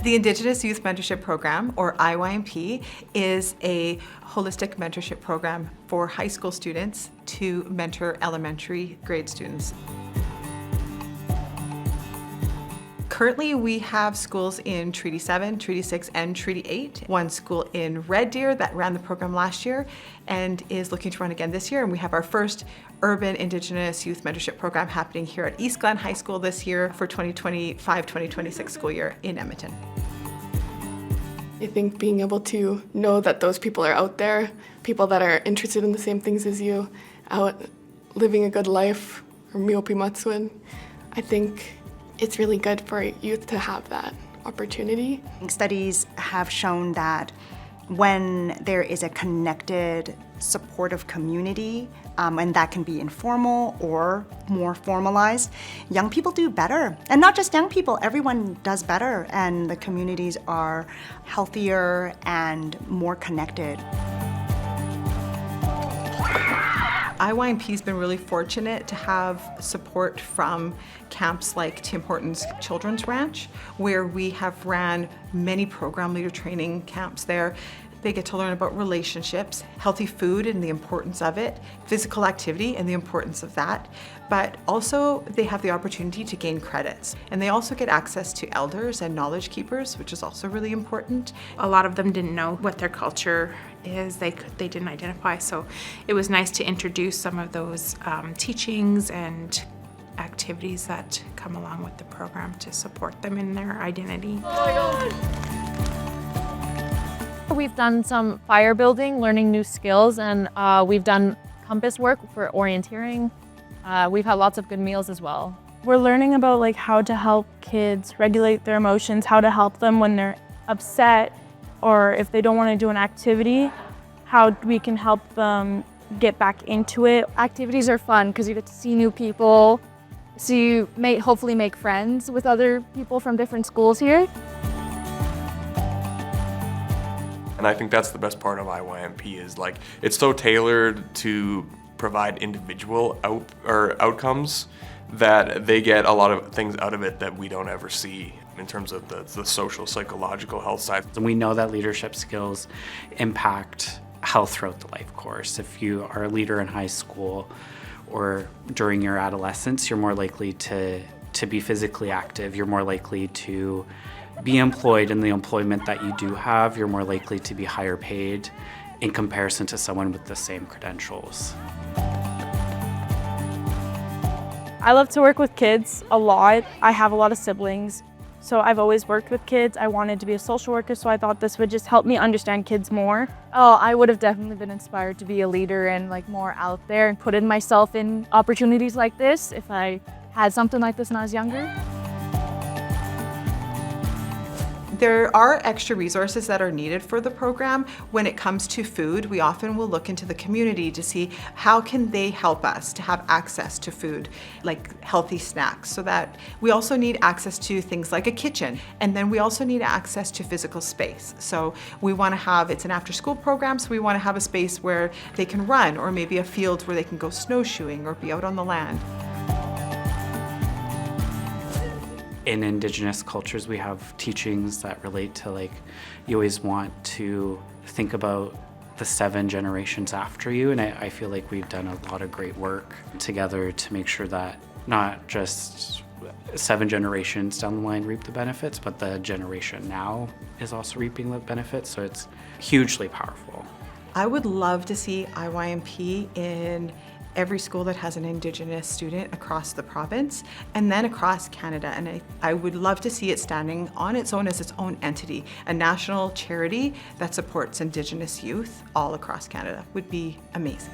The Indigenous Youth Mentorship Program, or iymp, is a holistic mentorship program for high school students to mentor elementary grade students. Currently, we have schools in Treaty 7, Treaty 6, and Treaty 8. One school in Red Deer that ran the program last year and is looking to run again this year. And we have our first urban Indigenous Youth Mentorship Program happening here at East Glen High School this year for 2025-2026 school year in Edmonton. I think being able to know that those people are out there, people that are interested in the same things as you, out living a good life, or Mino-pimatisiwin, I think it's really good for youth to have that opportunity. Studies have shown that when there is a connected, supportive community, and that can be informal or more formalized, young people do better. And not just young people, everyone does better, and the communities are healthier and more connected. iymp has been really fortunate to have support from camps like Tim Hortons Children's Ranch, where we have ran many program leader training camps there. They get to learn about relationships, healthy food and the importance of it, physical activity and the importance of that, but also they have the opportunity to gain credits. And they also get access to elders and knowledge keepers, which is also really important. A lot of them didn't know what their culture is, they didn't identify, so it was nice to introduce some of those teachings and activities that come along with the program to support them in their identity. Oh my gosh. We've done some fire building, learning new skills, and we've done compass work for orienteering. We've had lots of good meals as well. We're learning about like how to help kids regulate their emotions, how to help them when they're upset, or if they don't want to do an activity, how we can help them get back into it. Activities are fun because you get to see new people, so you may hopefully make friends with other people from different schools here. And I think that's the best part of iymp is like it's so tailored to provide individual outcomes that they get a lot of things out of it that we don't ever see in terms of the social, psychological health side. And we know that leadership skills impact health throughout the life course. If you are a leader in high school or during your adolescence, you're more likely to be physically active. You're more likely to be employed in the employment that you do have. You're more likely to be higher paid in comparison to someone with the same credentials. I love to work with kids a lot. I have a lot of siblings, so I've always worked with kids. I wanted to be a social worker, so I thought this would just help me understand kids more. Oh, I would have definitely been inspired to be a leader and like more out there and put in myself in opportunities like this if I had something like this when I was younger. There are extra resources that are needed for the program. When it comes to food, we often will look into the community to see how can they help us to have access to food, like healthy snacks, so that we also need access to things like a kitchen. And then we also need access to physical space. So we want to have, it's an after-school program, so we want to have a space where they can run, or maybe a field where they can go snowshoeing or be out on the land. In Indigenous cultures, we have teachings that relate to like, you always want to think about the 7 generations after you, and I feel like we've done a lot of great work together to make sure that not just 7 generations down the line reap the benefits, but the generation now is also reaping the benefits, so it's hugely powerful. I would love to see iymp in every school that has an Indigenous student across the province and then across Canada. And I would love to see it standing on its own as its own entity. A national charity that supports Indigenous youth all across Canada would be amazing.